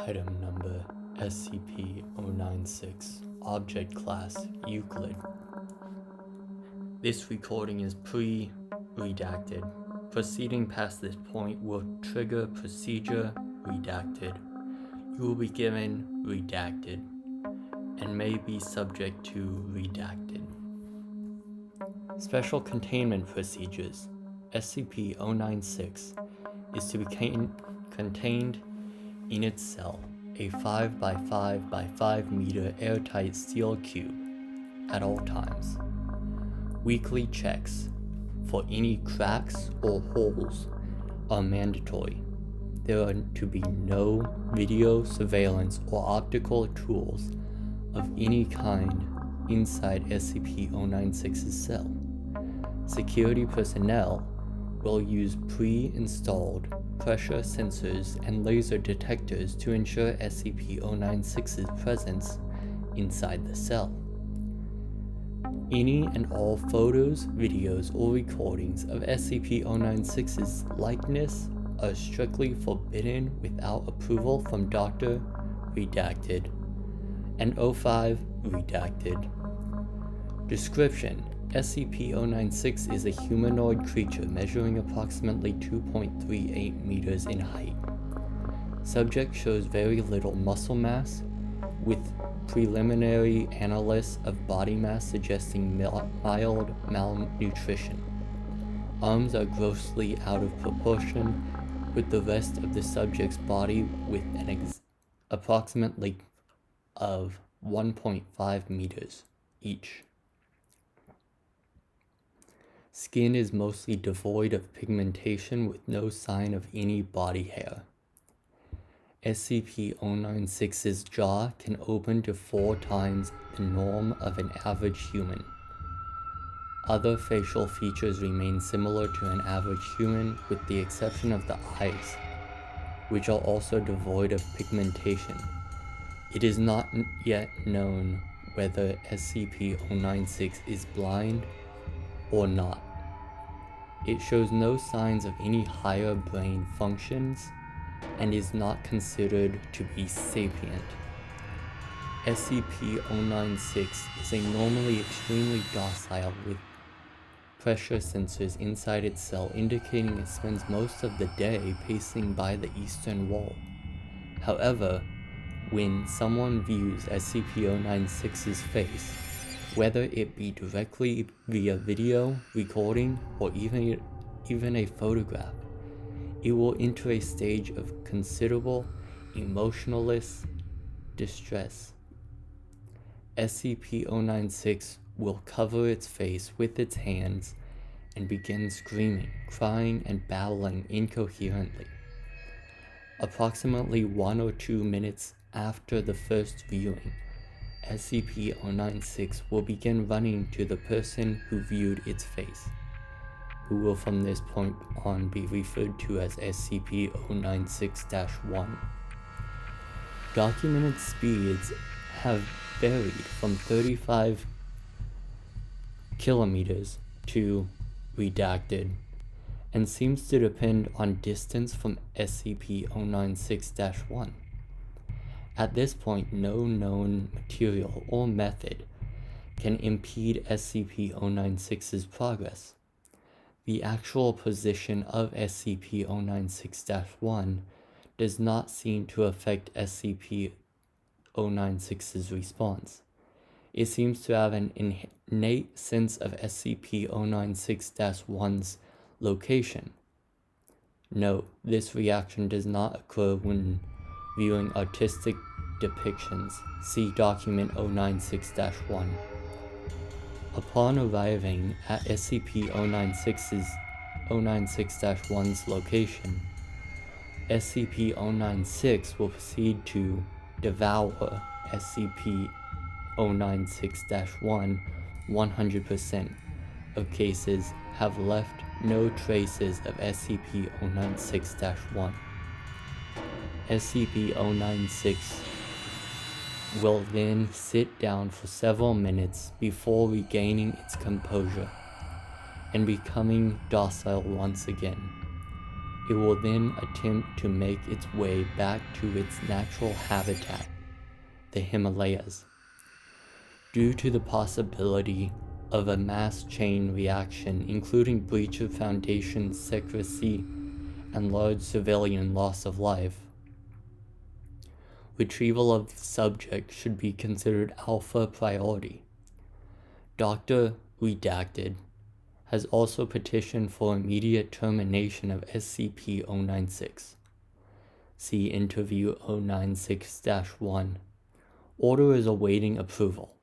Item number SCP-096, Object Class Euclid. This recording is pre-redacted. Proceeding past this point will trigger procedure redacted. You will be given redacted and may be subject to redacted. Special containment procedures. SCP-096 is to be contained in its cell, a 5 by 5 by 5 meter airtight steel cube, at all times. Weekly checks for any cracks or holes are mandatory. There are to be no video surveillance or optical tools of any kind inside SCP-096's cell. Security personnel will use pre-installed pressure sensors and laser detectors to ensure SCP-096's presence inside the cell. Any and all photos, videos, or recordings of SCP-096's likeness are strictly forbidden without approval from Dr. Redacted and 05 Redacted. Description: SCP-096 is a humanoid creature measuring approximately 2.38 meters in height. Subject shows very little muscle mass, with preliminary analysis of body mass suggesting mild malnutrition. Arms are grossly out of proportion with the rest of the subject's body, with an approximately of 1.5 meters each. Skin is mostly devoid of pigmentation with no sign of any body hair. SCP-096's jaw can open to 4 times the norm of an average human. Other facial features remain similar to an average human with the exception of the eyes, which are also devoid of pigmentation. It is not yet known whether SCP-096 is blind or not. It shows no signs of any higher brain functions and is not considered to be sapient. SCP-096 is a normally extremely docile with pressure sensors inside its cell indicating it spends most of the day pacing by the eastern wall. However, when someone views SCP-096's face, whether it be directly via video, recording, or even a photograph, it will enter a stage of considerable emotionless distress. SCP-096 will cover its face with its hands and begin screaming, crying, and babbling incoherently. Approximately 1 or 2 minutes after the first viewing, SCP-096 will begin running to the person who viewed its face, who will from this point on be referred to as SCP-096-1. Documented speeds have varied from 35 kilometers to redacted, and seems to depend on distance from SCP-096-1. At this point, no known material or method can impede SCP-096's progress. The actual position of SCP-096-1 does not seem to affect SCP-096's response. It seems to have an innate sense of SCP-096-1's location. Note, this reaction does not occur when viewing artistic depictions. See Document 096-1. Upon arriving at SCP-096-1's location, SCP-096 will proceed to devour SCP-096-1. 100% of cases have left no traces of SCP-096-1. SCP-096 will then sit down for several minutes before regaining its composure and becoming docile once again. It will then attempt to make its way back to its natural habitat, the Himalayas. Due to the possibility of a mass chain reaction, including breach of Foundation secrecy and large civilian loss of life, retrieval of the subject should be considered alpha priority. Dr. Redacted has also petitioned for immediate termination of SCP-096. See Interview 096-1. Order is awaiting approval.